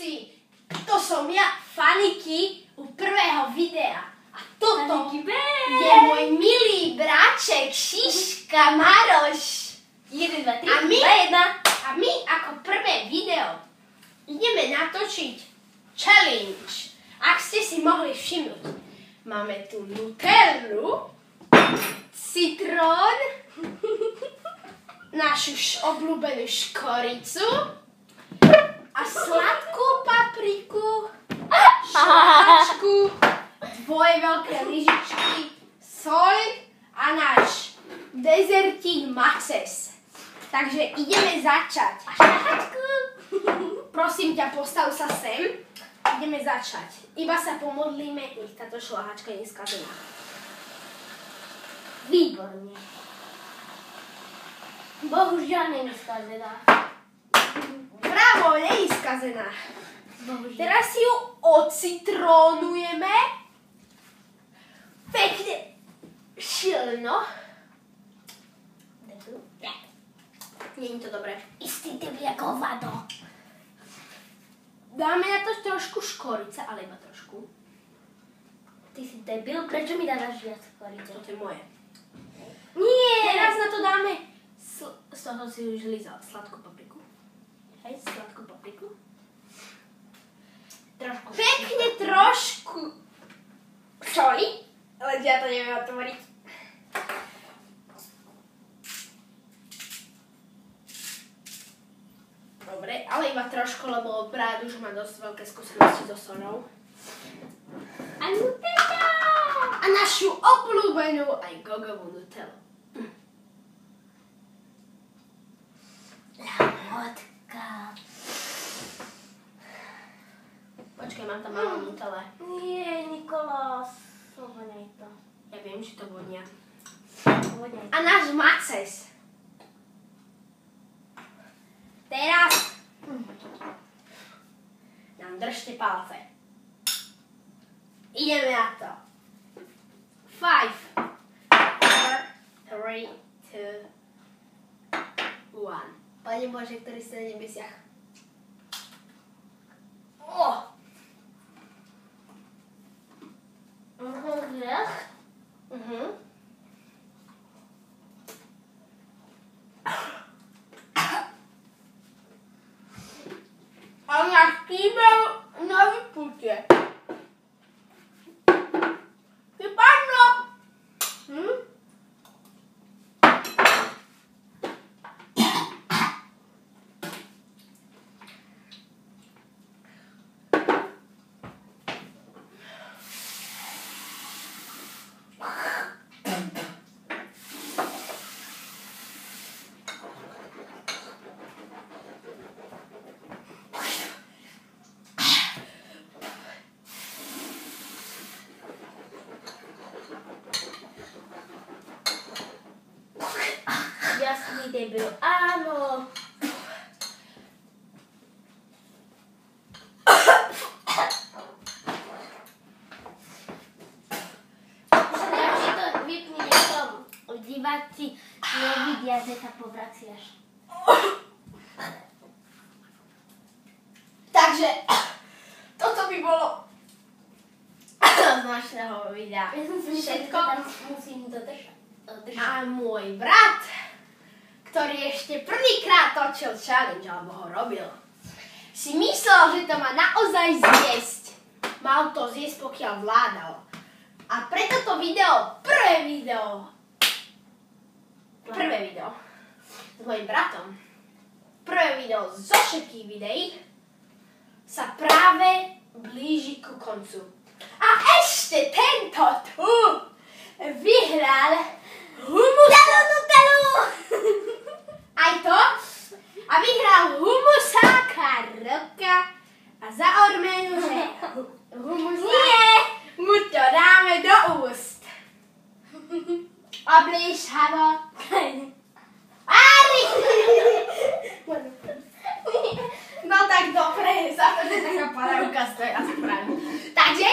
chlapci, to som ja, Faniky, u prvého videa. A toto je môj milý bráček, Šiška Maroš. 1, 2, 3, a my ako prvé video ideme natočiť challenge. Ak ste si mohli všimnúť, máme tu nutellu, citrón, našu obľúbenú škoricu a sladkú papriku, šláčku, dvoje veľké lyžičky, soľ a náš dezertík maces. Takže ideme začať. A šľahačku. Prosím ťa, postav sa sem. Ideme začať. Iba sa pomodlíme, nech táto šľahačka nie je skazená. Výborne. Bohužiaľ nie je skazená. Bravo, nie je skazená. Bohužiaľ. Teraz si ju ocitrónujeme. Pekne silno. Nie je to dobré. Istý typ ako hovado. Dáme na to trošku škorice, ale iba trošku. Ty si debil, prečo mi dávaš viac škorice? Toto je moje. Nie! Teraz na to dáme z toho si už lízal sladkú papriku. Hej, sladkú papriku. Trošku. Pekne trošku soli, ale ja to neviem otvoriť. Dobre, ale iba trošku, lebo brat už má dosť veľké skúsenosti so solou. A nutella! A našu obľúbenú aj gogovú nutellu. Lahodka. Počkaj, mám tam malú nutelle. Nie, Nikolás. Voňaj to. Ja viem, že to vonia. Voňaj to. A náš maces. Teraz nám držte palce. Ideme na to. 5, 4, 3, 2, 1. Pane Bože, ktorý ste na nebesiach. A náš kýbel na vyputie. Vypadlo! Jasný debil, áno. Radšej to vypni niekom. Diváci nevidia, že sa povraciaš. Takže toto by bolo z našeho videa všetko. Musím to držať. A môj brat, ktorý ešte prvýkrát točil challenge, alebo ho robil, si myslel, že to má naozaj zjesť. Mal to zjesť, pokiaľ vládal. A preto to video, prvé video s mojim bratom, prvé video zo všetkých videí, sa práve blíži ku koncu. A ešte tento tu vyhral aj to. A vyhral humusáka roka. A za odmenu, že mu to dáme do úst. Oblíž ho. Ári! No tak dobre, za to, že taká padavka stojí asi pravda. Takže